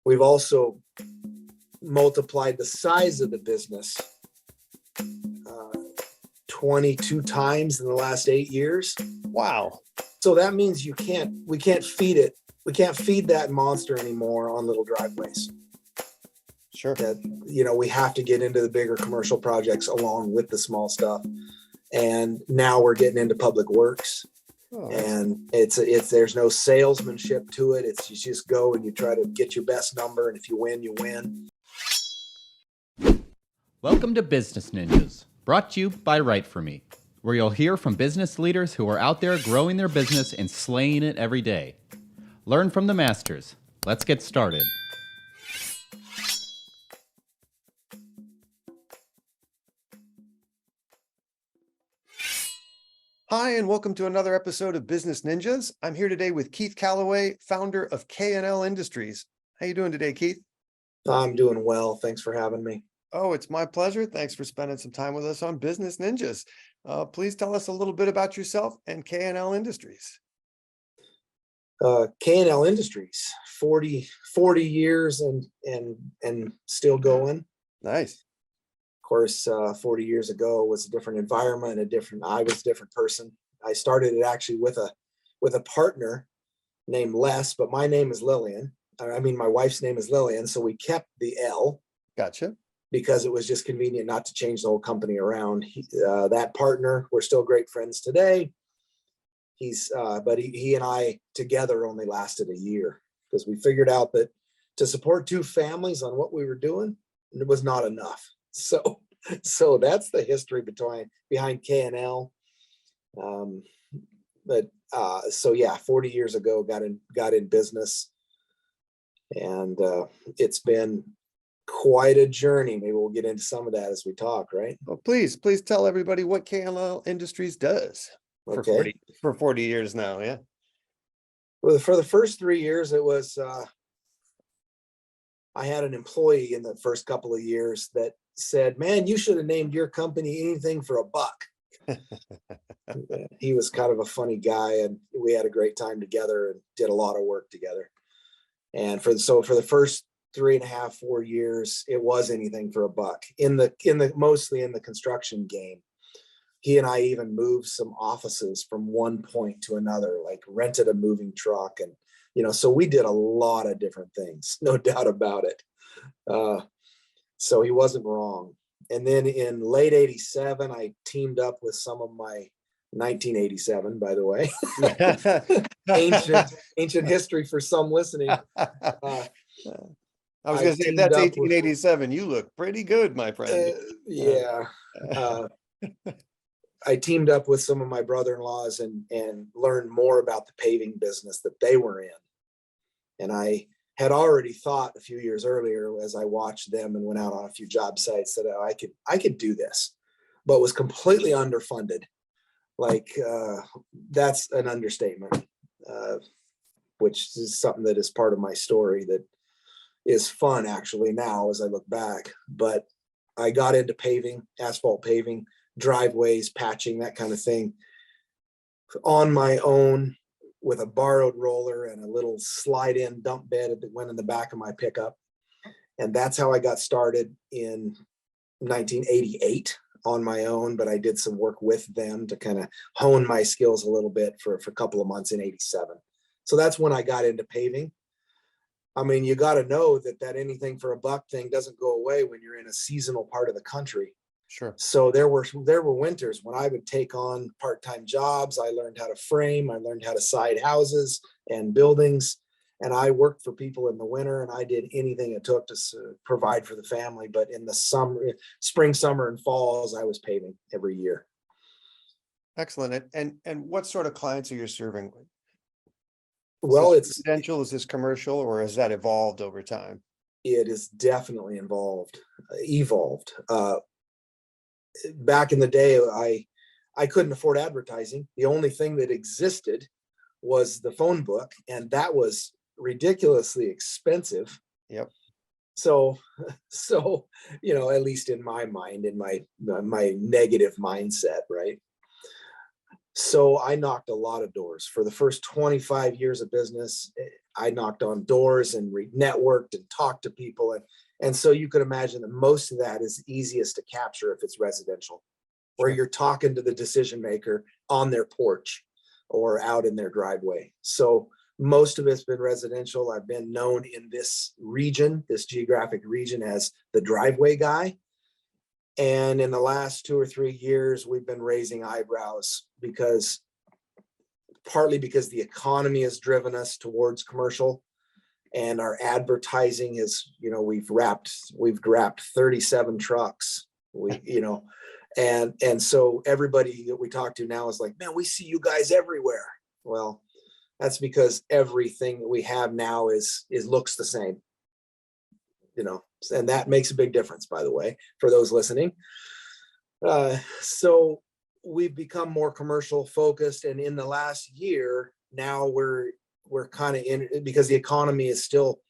We've also multiplied the size of the business 22 times in the last 8 years. Wow. So that means we can't feed it. We can't feed that monster anymore on little driveways. Sure. That, we have to get into the bigger commercial projects along with the small stuff. And now we're getting into public works. Oh, and there's no salesmanship to it. You just go and you try to get your best number. And if you win, you win. Welcome to Business Ninjas, brought to you by WriteForMe, where you'll hear from business leaders who are out there growing their business and slaying it every day. Learn from the masters. Let's get started. Hi, and welcome to another episode of Business Ninjas. I'm here today with Keith Callaway, founder of K&L Industries. How you doing today, Keith? I'm doing well. Thanks for having me. Oh, it's my pleasure. Thanks for spending some time with us on Business Ninjas. Please tell us a little bit about yourself and K&L Industries. K&L Industries, 40 years and still going. Nice. Of course, 40 years ago was a different environment, I was a different person. I started it actually with a partner named Les, but my name is Lillian. My wife's name is Lillian, so we kept the L. Gotcha. Because it was just convenient not to change the whole company around. That partner, we're still great friends today. But he and I together only lasted a year because we figured out that to support two families on what we were doing, it was not enough. So that's the history behind K&L. 40 years ago, got in business, and it's been quite a journey. Maybe we'll get into some of that as we talk, right? Well, please tell everybody what K&L Industries does for 40 years now. Yeah. Well, for the first 3 years, it was I had an employee in the first couple of years that said, "Man, you should have named your company anything for a buck." He was kind of a funny guy, and we had a great time together and did a lot of work together. And for the first 3.5, 4 years, it was anything for a buck mostly in the construction game. He and I even moved some offices from one point to another, like rented a moving truck. And, so we did a lot of different things, no doubt about it. So he wasn't wrong. And then in late 87, I teamed up with some of my 1987, by the way, ancient history for some listening. I was going to say, that's 1887. You look pretty good, my friend. I teamed up with some of my brother-in-laws and learned more about the paving business that they were in. And I had already thought a few years earlier, as I watched them and went out on a few job sites, that I could do this, but was completely underfunded. That's an understatement, which is something that is part of my story that is fun actually now as I look back. But I got into paving, asphalt paving, driveways, patching, that kind of thing on my own with a borrowed roller and a little slide-in dump bed that went in the back of my pickup. And that's how I got started in 1988 on my own, but I did some work with them to kind of hone my skills a little bit for a couple of months in 87. So that's when I got into paving. You got to know that anything for a buck thing doesn't go away when you're in a seasonal part of the country. Sure. So there were winters when I would take on part-time jobs. I learned how to frame. I learned how to side houses and buildings. And I worked for people in the winter, and I did anything it took to provide for the family. But in the spring, summer, and falls, I was paving every year. Excellent. And what sort of clients are you serving? Well, it's residential. Is this commercial, or has that evolved over time? It is definitely evolved. Back in the day, I couldn't afford advertising. The only thing that existed was the phone book, and that was ridiculously expensive. Yep. So at least in my mind, in my negative mindset, right? So I knocked a lot of doors. For the first 25 years of business, I knocked on doors and networked and talked to people. And so you could imagine that most of that is easiest to capture if it's residential, where Sure. you're talking to the decision maker on their porch or out in their driveway. So most of it's been residential. I've been known in this region, this geographic region, as the driveway guy. And in the last 2 or 3 years, we've been raising eyebrows partly because the economy has driven us towards commercial, and our advertising is, we've wrapped 37 trucks. And so everybody that we talk to now is like, man, we see you guys everywhere. Well, that's because everything that we have now looks the same. And that makes a big difference, by the way, for those listening. So we've become more commercial focused, and in the last year, now we're kind of in, because the economy is still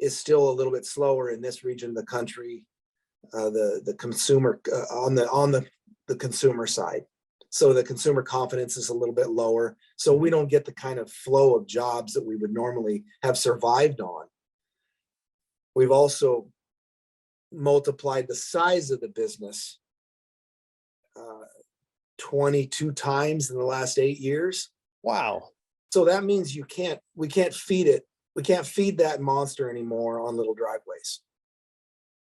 a little bit slower in this region of the country, the consumer on the consumer side. So the consumer confidence is a little bit lower. So we don't get the kind of flow of jobs that we would normally have survived on. We've also multiplied the size of the business 22 times in the last 8 years. Wow. So that means we can't feed it. We can't feed that monster anymore on little driveways.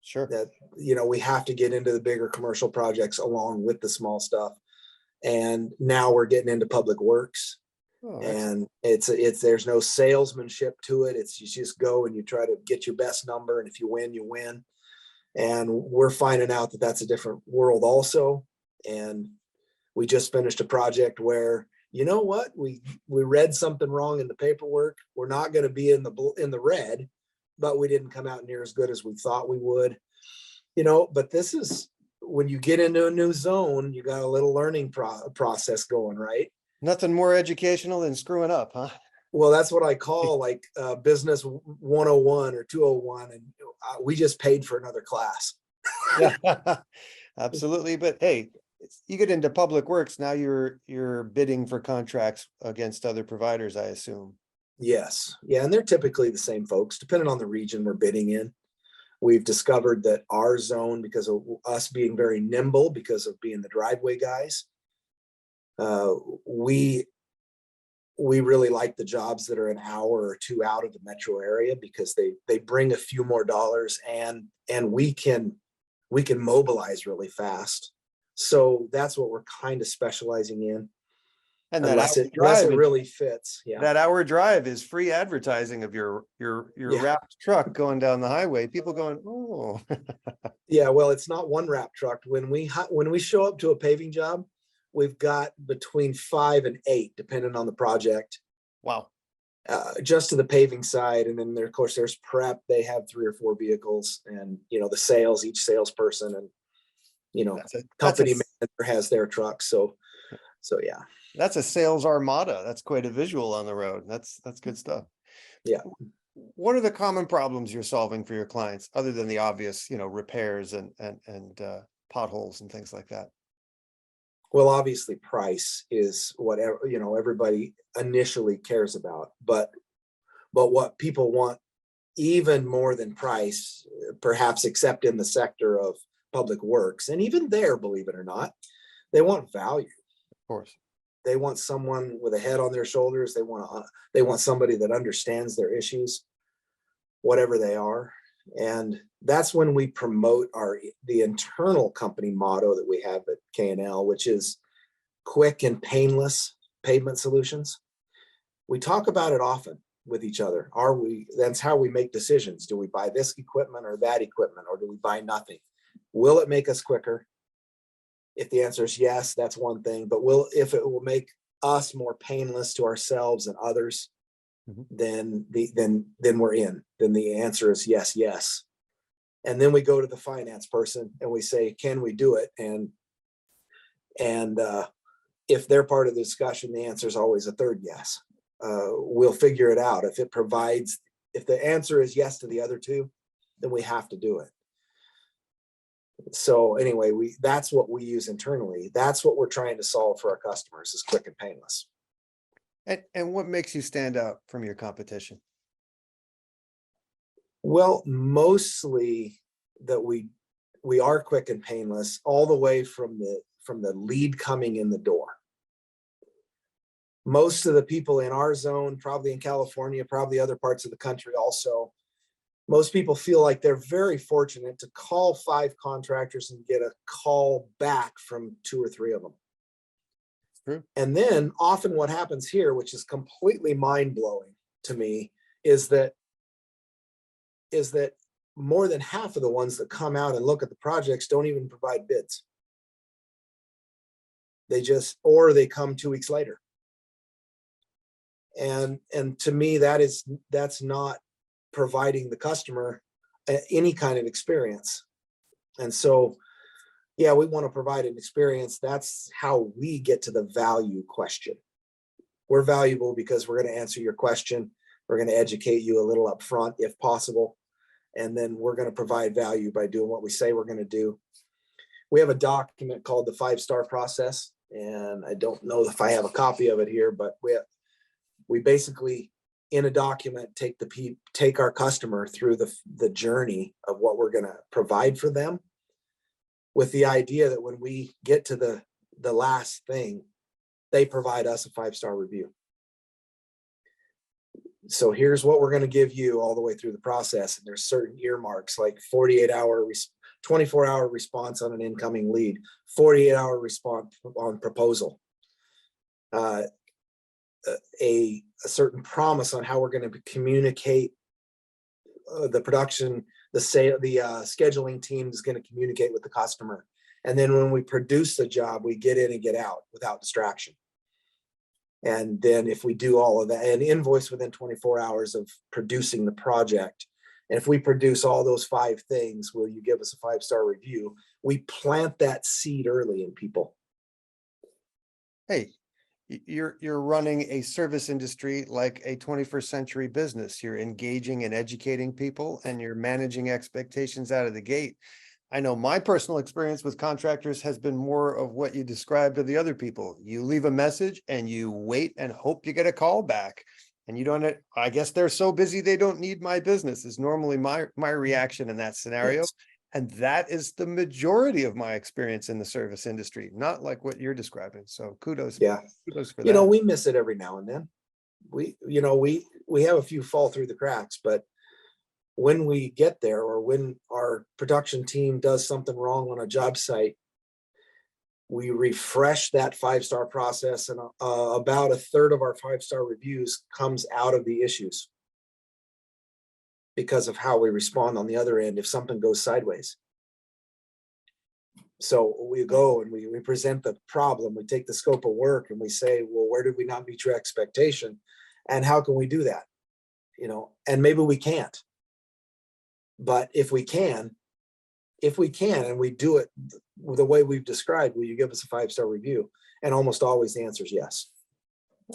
Sure. That, we have to get into the bigger commercial projects along with the small stuff. And now we're getting into public works. Oh, and there's no salesmanship to it. It's you just go and you try to get your best number, and if you win, you win. And we're finding out that that's a different world also. And we just finished a project where, you know what, we read something wrong in the paperwork. We're not going to be in the red, but we didn't come out near as good as we thought we would. But this is when you get into a new zone, you got a little learning process going, right? Nothing more educational than screwing up, huh? Well, that's what I call like business 101 or 201. And we just paid for another class. Yeah, absolutely. But hey, you get into public works, now you're bidding for contracts against other providers, I assume. Yes. Yeah. And they're typically the same folks, depending on the region we're bidding in. We've discovered that our zone, because of us being very nimble, because of being the driveway guys, we really like the jobs that are an hour or two out of the metro area, because they bring a few more dollars, and we can mobilize really fast. So that's what we're kind of specializing in. And that unless hour it drive is- really fits. Yeah. that hour drive is free advertising of your Yeah. wrapped truck going down the highway. People going, oh. Yeah. Well, it's not one wrap truck. When we show up to a paving job, we've got between 5 and 8, depending on the project, Wow. just to the paving side. And then of course there's prep. They have 3 or 4 vehicles, and the sales, each salesperson, and company manager has their truck. So yeah. That's a sales armada. That's quite a visual on the road. That's good stuff. Yeah. What are the common problems you're solving for your clients, other than the obvious, repairs and potholes and things like that? Well, obviously price is whatever, everybody initially cares about, but what people want even more than price, perhaps except in the sector of public works, and even there, believe it or not, they want value. Of course. They want someone with a head on their shoulders. They want somebody that understands their issues, whatever they are. And that's when we promote the internal company motto that we have at K&L, which is quick and painless pavement solutions. We talk about it often with each other. That's how we make decisions. Do we buy this equipment or that equipment, or do we buy nothing? Will it make us quicker? If the answer is yes, that's one thing. But if it will make us more painless to ourselves and others, then we're in. Then the answer is yes. And then we go to the finance person and we say, can we do it? And if they're part of the discussion, the answer is always a third yes. We'll figure it out. If the answer is yes to the other two, then we have to do it. So anyway, that's what we use internally. That's what we're trying to solve for our customers, is quick and painless. And what makes you stand out from your competition? Well, mostly that we are quick and painless all the way from the lead coming in the door. Most of the people in our zone, probably in California, probably other parts of the country also, most people feel like they're very fortunate to call 5 contractors and get a call back from 2 or 3 of them. True. And then often what happens here, which is completely mind-blowing to me, is that more than half of the ones that come out and look at the projects don't even provide bids. Or they come 2 weeks later. And to me, that's not providing the customer any kind of experience. And so, yeah, we want to provide an experience. That's how we get to the value question. We're valuable because we're going to answer your question. We're going to educate you a little up front if possible. And then we're going to provide value by doing what we say we're going to do. We have a document called the 5-star process. And I don't know if I have a copy of it here, but we basically, in a document, take our customer through the journey of what we're going to provide for them, with the idea that when we get to the last thing, they provide us a 5-star review. So here's what we're going to give you all the way through the process. And there's certain earmarks, like 24-hour response on an incoming lead, 48-hour response on proposal, a certain promise on how we're going to communicate the production, the scheduling team is going to communicate with the customer. And then when we produce the job, we get in and get out without distraction. And then if we do all of that, and invoice within 24 hours of producing the project, and if we produce all those 5 things, will you give us a 5-star review? We plant that seed early in people. Hey, you're running a service industry like a 21st century business. You're engaging and educating people, and you're managing expectations out of the gate. I know my personal experience with contractors has been more of what you described to the other people. You leave a message and you wait and hope you get a call back. And you don't, I guess they're so busy they don't need my business, is normally my reaction in that scenario. Yes. And that is the majority of my experience in the service industry, not like what you're describing. So kudos. Yeah. Kudos for You know, that. we miss it every now and then. We have a few fall through the cracks, but when we get there, or when our production team does something wrong on a job site, we refresh that 5-star process, and about a third of our 5-star reviews comes out of the issues because of how we respond on the other end if something goes sideways. So we go and we present the problem, we take the scope of work, and we say, well, where did we not meet your expectation? And how can we do that? And maybe we can't. But if we can, and we do it the way we've described, will you give us a 5-star review? And almost always the answer is yes.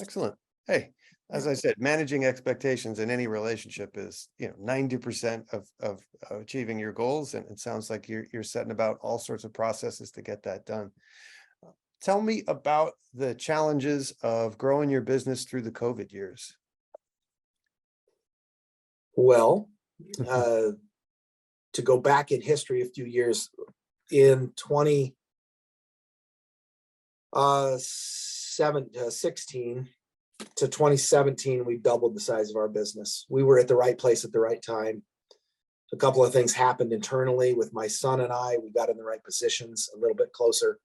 Excellent. Hey, as I said, managing expectations in any relationship is, 90% of achieving your goals. And it sounds like you're setting about all sorts of processes to get that done. Tell me about the challenges of growing your business through the COVID years. Well, to go back in history a few years, in 2016 to 2017, we doubled the size of our business. We were at the right place at the right time. A couple of things happened internally with my son and I. We got in the right positions a little bit closer.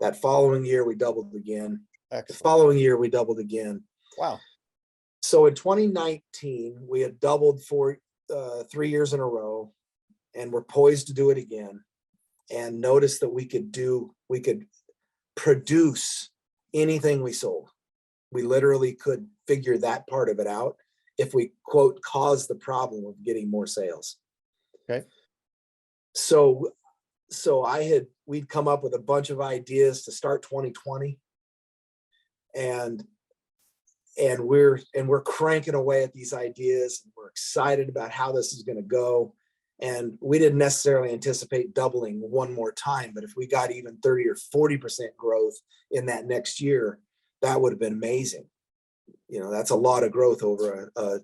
That following year, we doubled again. Excellent. The following year, we doubled again. Wow. So in 2019, we had doubled for 3 years in a row, and we're poised to do it again. And notice that we could produce anything we sold. We literally could figure that part of it out if we, quote, cause the problem of getting more sales. Okay. So we'd come up with a bunch of ideas to start 2020, and we're cranking away at these ideas, and we're excited about how this is going to go. And we didn't necessarily anticipate doubling one more time, but if we got even 30 or 40% growth in that next year, that would have been amazing. You know, that's a lot of growth over a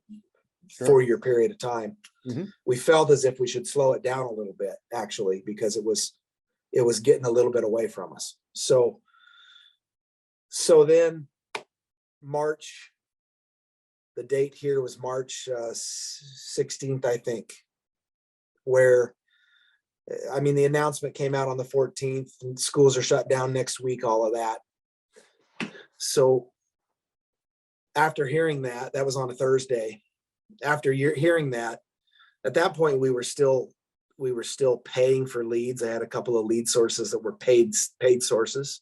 Sure. 4-year period of time. Mhm. We felt as if we should slow it down a little bit, actually, because it was getting a little bit away from us. So then March, the date here was March 16th, I think, where, I mean, the announcement came out on the 14th, and schools are shut down next week, all of that. So after hearing that, that was on a Thursday. After hearing that, at that point, we were still paying for leads. I had a couple of lead sources that were paid sources.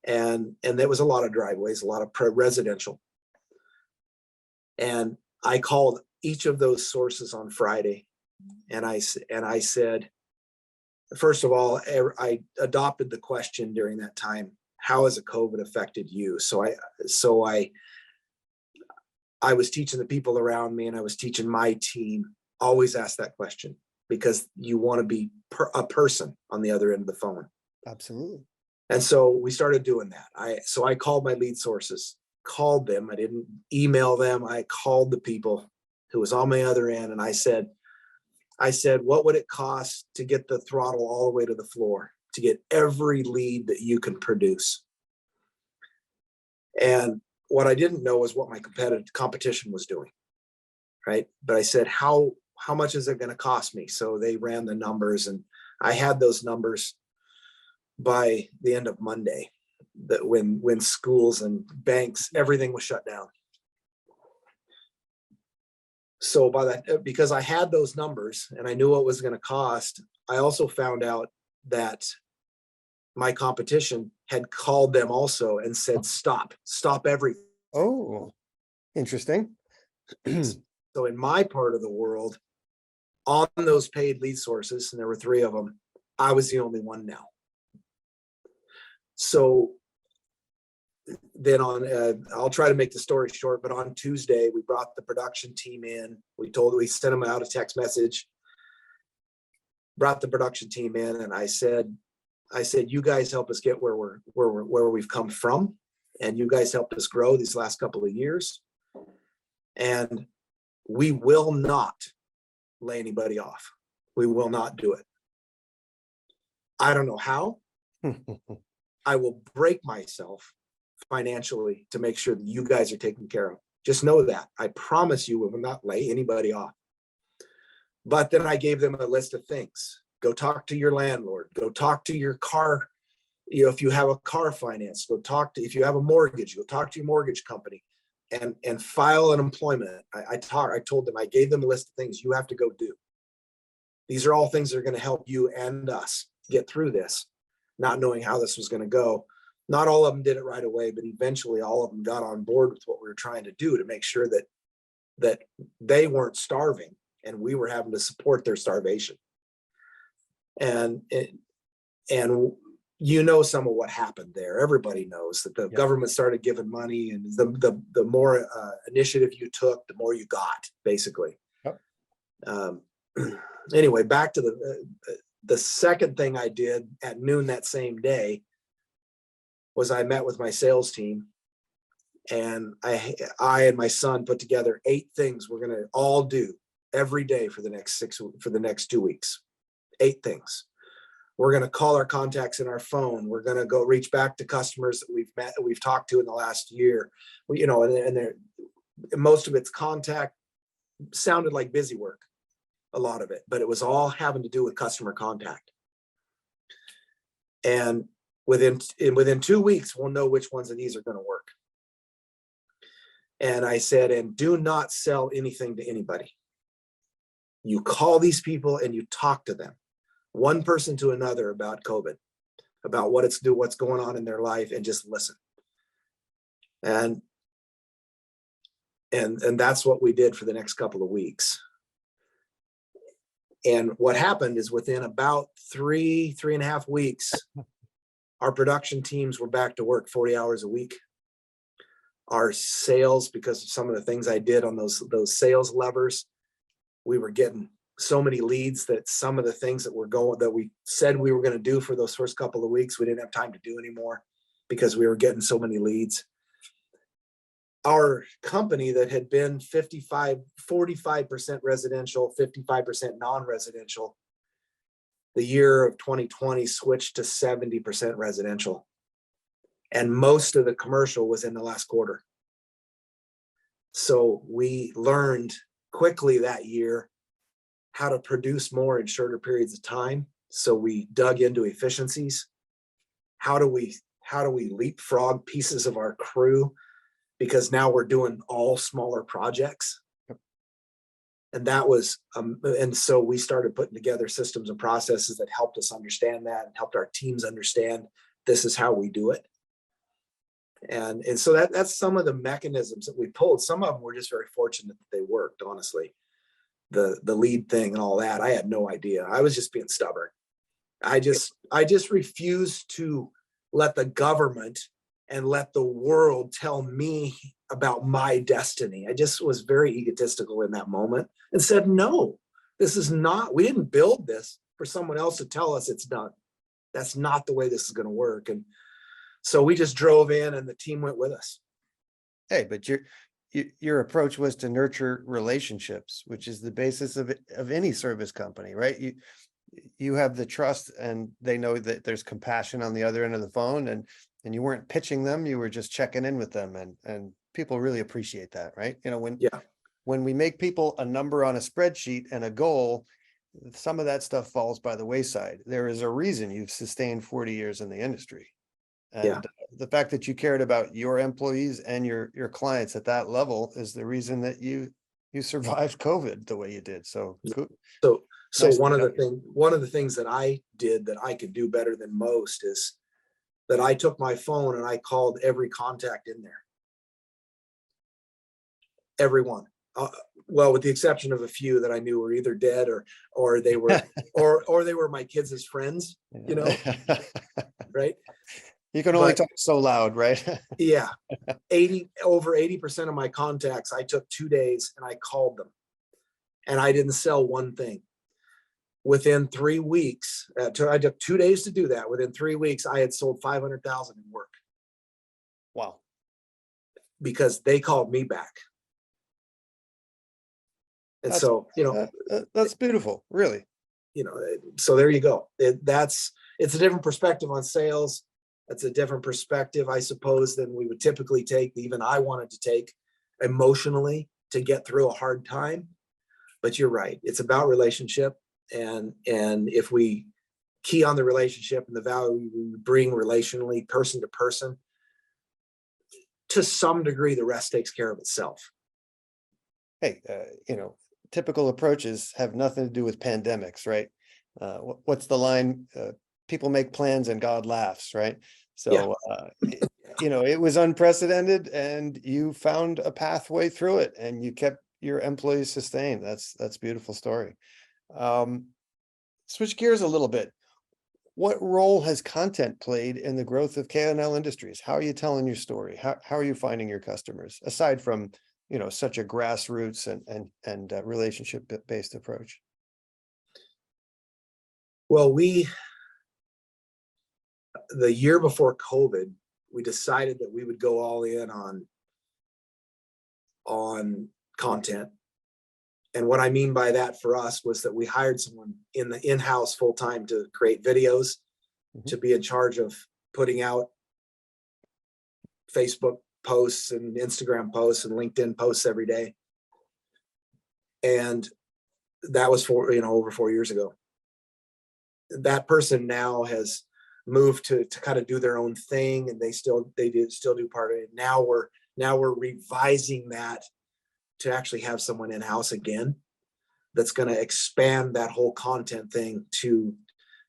And there was a lot of driveways, a lot of residential. And I called each of those sources on Friday. And I said, first of all, I adopted the question during that time, how has a COVID affected you? So I was teaching the people around me, and I was teaching my team, always ask that question, because you want to be a person on the other end of the phone. Absolutely. And so we started doing that. I called my lead sources, called them. I didn't email them. I called the people who was on my other end. And I said, what would it cost to get the throttle all the way to the floor, to get every lead that you can produce? And what I didn't know was what my competition was doing. Right. But I said, how much is it going to cost me? So they ran the numbers, and I had those numbers by the end of Monday, that when schools and banks, everything was shut down. So because I had those numbers and I knew what it was going to cost, I also found out that my competition had called them also and said, stop everything. Oh, interesting. So in my part of the world, on those paid lead sources, and there were 3 of them, I was the only one now. So then I'll try to make the story short, but on Tuesday, we brought the production team in. We sent them out a text message, brought the production team in, and I said, you guys help us get where we've come from, and you guys helped us grow these last couple of years. And we will not lay anybody off. We will not do it. I don't know how. I will break myself financially to make sure that you guys are taken care of. Just know that. I promise you, we will not lay anybody off. But then I gave them a list of things. Go talk to your landlord. Go talk to your car. You know, if you have a car finance, if you have a mortgage, go talk to your mortgage company and file an employment. I told them, I gave them a list of things you have to go do. These are all things that are going to help you and us get through this, not knowing how this was going to go. Not all of them did it right away, but eventually all of them got on board with what we were trying to do to make sure that they weren't starving and we were having to support their starvation. And you know some of what happened there. Everybody knows that the government started giving money, and the more initiative you took, the more you got, basically. Yep. Anyway, back to the second thing I did at noon that same day was I met with my sales team, and I and my son put together 8 things we're going to all do every day for the next 2 weeks. 8 things. We're going to call our contacts in our phone. We're going to go reach back to customers that we've talked to in the last year. And most of it's contact, sounded like busy work, a lot of it, but it was all having to do with customer contact. And within 2 weeks, we'll know which ones of these are going to work. And I said, and do not sell anything to anybody. You call these people and you talk to them, one person to another, about COVID, about what's going on in their life, and just listen. And that's what we did for the next couple of weeks. And what happened is within about 3.5 weeks, our production teams were back to work 40 hours a week. Our sales, because of some of the things I did on those sales levers, we were getting so many leads that some of the things that we said we were going to do for those first couple of weeks, we didn't have time to do anymore because we were getting so many leads. Our company that had been 45% residential, 55% non-residential, the year of 2020 switched to 70% residential. And most of the commercial was in the last quarter. So we learned quickly that year how to produce more in shorter periods of time. So we dug into efficiencies. How do we leapfrog pieces of our crew? Because now we're doing all smaller projects. And that was, and so we started putting together systems and processes that helped us understand that and helped our teams understand this is how we do it. And so that's some of the mechanisms that we pulled. Some of them were just very fortunate that they worked, honestly. The lead thing and all that, I had no idea. I was just being stubborn. I just refused to let the government and let the world tell me about my destiny. I just was very egotistical in that moment and said, no, this is not, we didn't build this for someone else to tell us it's done. That's not the way this is going to work. And so we just drove in and the team went with us. Hey, but your approach was to nurture relationships, which is the basis of any service company, right? You have the trust and they know that there's compassion on the other end of the phone, and you weren't pitching them, you were just checking in with them, and people really appreciate that, right? You know, when we make people a number on a spreadsheet and a goal, some of that stuff falls by the wayside. There is a reason you've sustained 40 years in the industry. And the fact that you cared about your employees and your clients at that level is the reason that you survived COVID the way you did. So nice. One of the things that I did that I could do better than most is that I took my phone and I called every contact in there. Everyone. Well, with the exception of a few that I knew were either dead or they were or they were my kids' friends, you know, right? You can only talk so loud, right? Yeah. Over 80% of my contacts, I took 2 days and I called them and I didn't sell one thing. Within 3 weeks, I took 2 days to do that. Within 3 weeks, I had sold 500,000 in work. Wow. Because they called me back. And that's beautiful, really. You know, so there you go. It's a different perspective on sales. That's a different perspective, I suppose, than we would typically take, even I wanted to take emotionally to get through a hard time. But you're right. It's about relationship. And if we key on the relationship and the value we bring relationally, person to person, to some degree, the rest takes care of itself. Hey, typical approaches have nothing to do with pandemics, right? What's the line? People make plans and God laughs, right? So, it was unprecedented and you found a pathway through it and you kept your employees sustained. That's a beautiful story. Switch gears a little bit. What role has content played in the growth of K&L Industries? How are you telling your story? How are you finding your customers aside from, such a grassroots and relationship-based approach? Well, the year before COVID, we decided that we would go all in on content. And what I mean by that for us was that we hired someone in the in-house full-time to create videos, to be in charge of putting out Facebook posts and Instagram posts and LinkedIn posts every day. And that was over 4 years ago. That person now has moved to kind of do their own thing, and they still do part of it. Now we're revising that to actually have someone in-house again that's going to expand that whole content thing to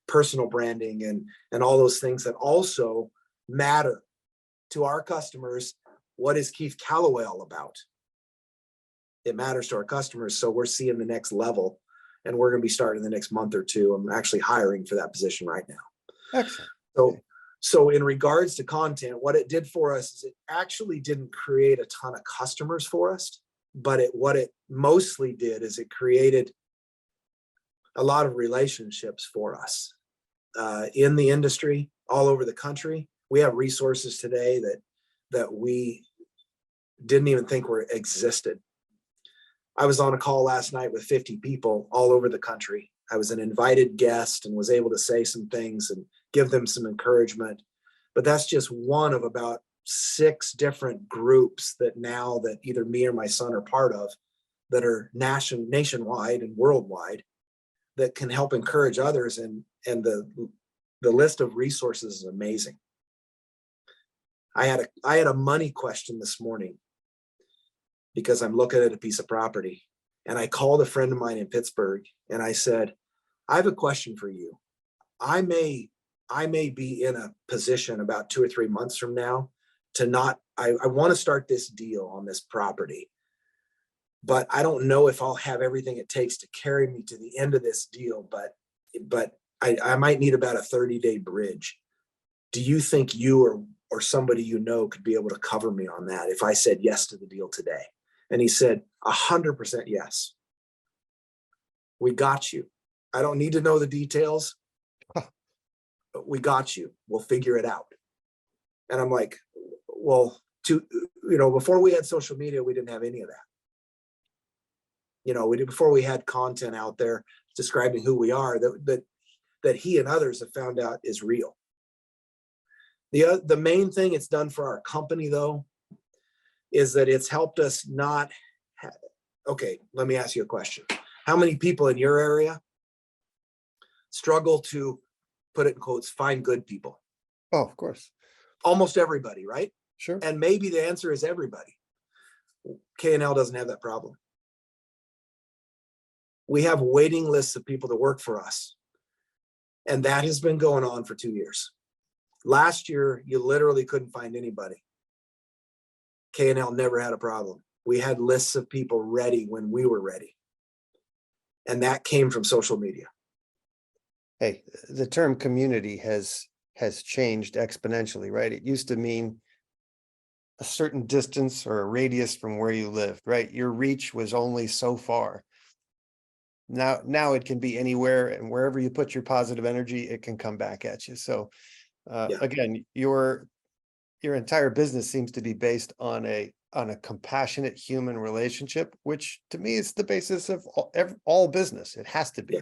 personal branding and all those things that also matter to our customers. What is Keith Callaway all about? It matters to our customers. So we're seeing the next level, and we're going to be starting the next month or two. I'm actually hiring for that position right now. Excellent. So in regards to content, what it did for us is it actually didn't create a ton of customers for us, but what it mostly did is it created a lot of relationships for us in the industry all over the country. We have resources today that we didn't even think were existed. I was on a call last night with 50 people all over the country. I was an invited guest and was able to say some things and give them some encouragement. But that's just one of about 6 different groups that now that either me or my son are part of, that are nationwide and worldwide, that can help encourage others. And the list of resources is amazing. I had a money question this morning because I'm looking at a piece of property, and I called a friend of mine in Pittsburgh and I said, I have a question for you. I may be in a position about 2 or 3 months from now to not, I want to start this deal on this property, but I don't know if I'll have everything it takes to carry me to the end of this deal, but I might need about a 30-day bridge. Do you think you or somebody you know could be able to cover me on that if I said yes to the deal today? And he said, 100% yes. We got you. I don't need to know the details, but we got you. We'll figure it out. And I'm like, well, before we had social media, we didn't have any of that. Before we had content out there describing who we are, that he and others have found out is real. The main thing it's done for our company, though, is that it's helped us not okay, let me ask you a question. How many people in your area struggle to, put it in quotes, find good people? Oh, of course. Almost everybody, right? Sure. And maybe the answer is everybody. K&L doesn't have that problem. We have waiting lists of people to work for us. And that has been going on for 2 years. Last year, you literally couldn't find anybody. K&L never had a problem. We had lists of people ready when we were ready. And that came from social media. Hey, the term community has changed exponentially, right? It used to mean a certain distance or a radius from where you lived, right? Your reach was only so far. Now it can be anywhere, and wherever you put your positive energy, it can come back at you. So again, your entire business seems to be based on a compassionate human relationship, which to me is the basis of all business. It has to be,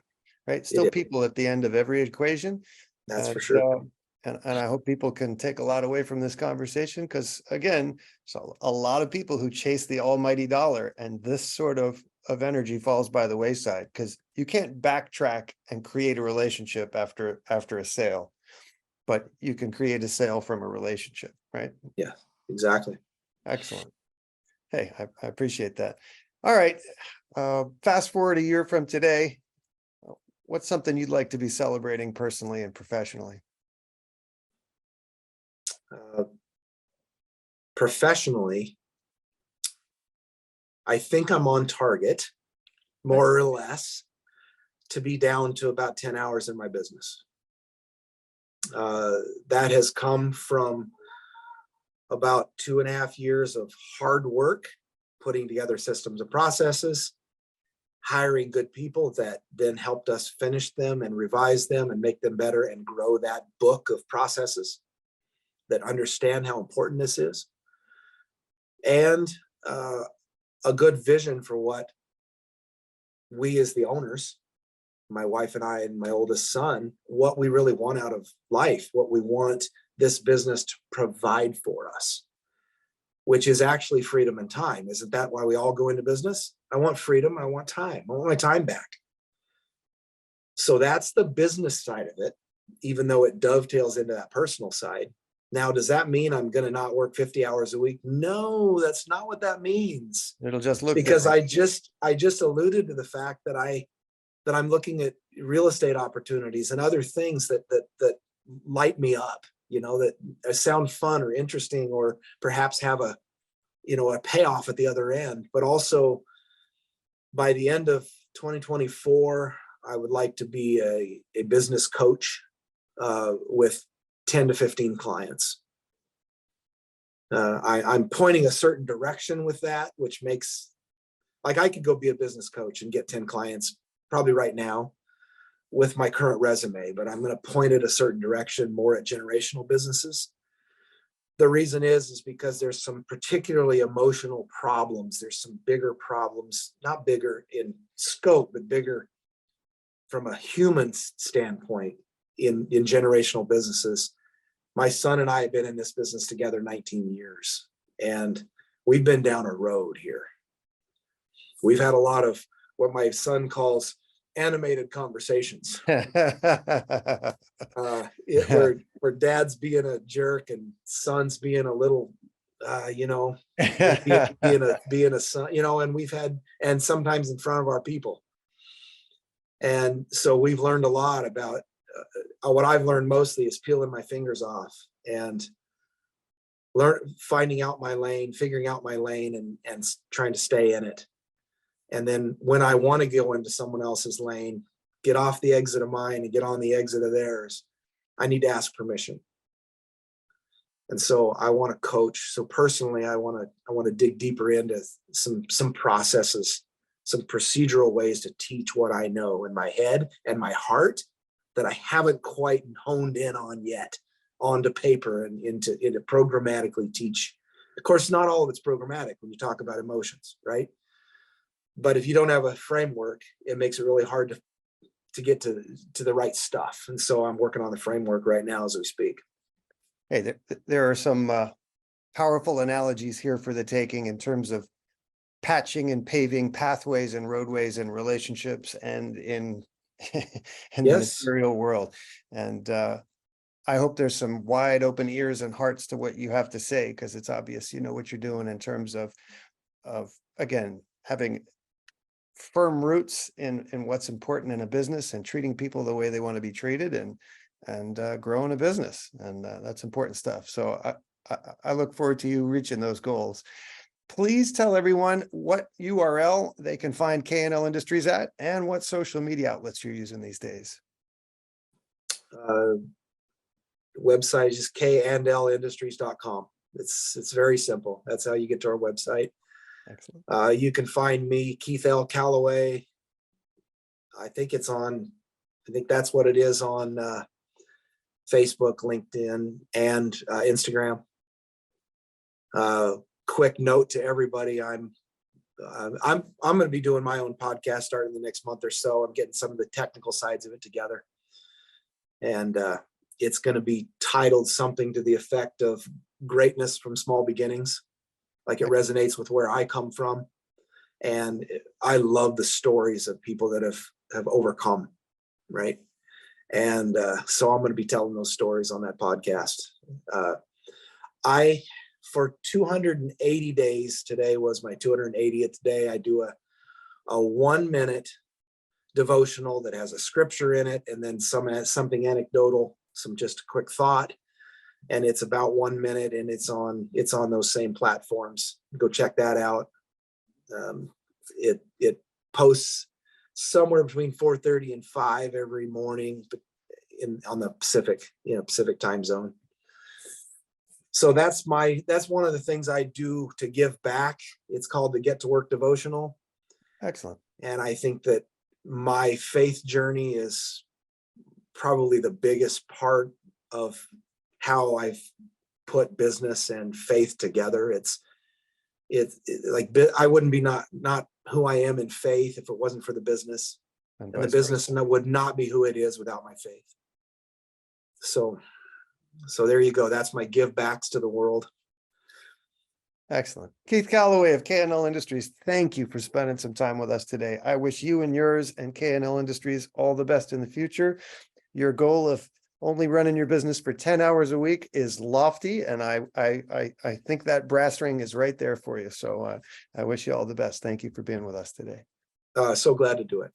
right? Still people at the end of every equation. That's for sure. And I hope people can take a lot away from this conversation, because again, so a lot of people who chase the almighty dollar, and this sort of energy falls by the wayside, because you can't backtrack and create a relationship after a sale, but you can create a sale from a relationship, right? Yeah, exactly. Excellent. Hey, I appreciate that. All right. Fast forward a year from today. What's something you'd like to be celebrating personally and professionally? Professionally, I think I'm on target, more or less, to be down to about 10 hours in my business. That has come from about 2.5 years of hard work, putting together systems and processes, hiring good people that then helped us finish them and revise them and make them better and grow that book of processes that understand how important this is. And a good vision for what we as the owners, my wife and I and my oldest son, what we really want out of life, what we want this business to provide for us, which is actually freedom and time. Isn't that why we all go into business? I want freedom. I want time. I want my time back. So that's the business side of it, even though it dovetails into that personal side. Now, does that mean I'm going to not work 50 hours a week? No, that's not what that means. It'll just look because different. I just alluded to the fact that I'm looking at real estate opportunities and other things that light me up, that sound fun or interesting, or perhaps have a payoff at the other end. But also by the end of 2024, I would like to be a business coach with 10 to 15 clients. I'm pointing a certain direction with that, which makes, like, I could go be a business coach and get 10 clients probably right now, with my current resume, but I'm going to point it a certain direction, more at generational businesses. The reason is because there's some particularly emotional problems. There's some bigger problems, not bigger in scope, but bigger from a human standpoint in generational businesses. My son and I have been in this business together 19 years, and we've been down a road here. We've had a lot of what my son calls animated conversations. Where dad's being a jerk and son's being a little, being a son, and we've had, and sometimes in front of our people. And so we've learned a lot about what I've learned mostly is peeling my fingers off and finding out my lane, figuring out my lane and trying to stay in it. And then when I want to go into someone else's lane, get off the exit of mine and get on the exit of theirs, I need to ask permission. And so I want to coach. So personally, I want to dig deeper into some processes, some procedural ways to teach what I know in my head and my heart that I haven't quite honed in on yet, onto paper and into programmatically teach. Of course, not all of it's programmatic when you talk about emotions, right? But if you don't have a framework, it makes it really hard to get to the right stuff. And so I'm working on the framework right now as we speak. Hey, there are some powerful analogies here for the taking in terms of patching and paving pathways and roadways and relationships and in the material world. And I hope there's some wide open ears and hearts to what you have to say, because it's obvious you know what you're doing in terms of again, having firm roots in what's important in a business and treating people the way they want to be treated and growing a business. And that's important stuff. So I look forward to you reaching those goals. Please tell everyone what URL they can find K&L Industries at and what social media outlets you're using these days. Website is just KandLindustries.com. It's very simple. That's how you get to our website. Excellent. You can find me, Keith Callaway. I think that's what it is on Facebook, LinkedIn, and Instagram. Quick note to everybody: I'm going to be doing my own podcast starting the next month or so. I'm getting some of the technical sides of it together, and it's going to be titled something to the effect of "Greatness from Small Beginnings." Like, it resonates with where I come from. And I love the stories of people that have overcome, right? And so I'm going to be telling those stories on that podcast. For 280 days, today was my 280th day, I do a 1 minute devotional that has a scripture in it and then something anecdotal, some just a quick thought. And it's about 1 minute, and it's on those same platforms. Go check that out. It posts somewhere between 4:30 and 5 every morning, on the Pacific time zone. So that's one of the things I do to give back. It's called the Get to Work Devotional. Excellent. And I think that my faith journey is probably the biggest part of how I've put business and faith together. It's like, I wouldn't be not who I am in faith if it wasn't for the business, and the business would not be who it is without my faith. So there you go. That's my give backs to the world. Excellent. Keith Callaway of K&L Industries, thank you for spending some time with us today. I wish you and yours and K&L Industries all the best in the future. Your goal of only running your business for 10 hours a week is lofty, and I think that brass ring is right there for you. So I wish you all the best. Thank you for being with us today. So glad to do it.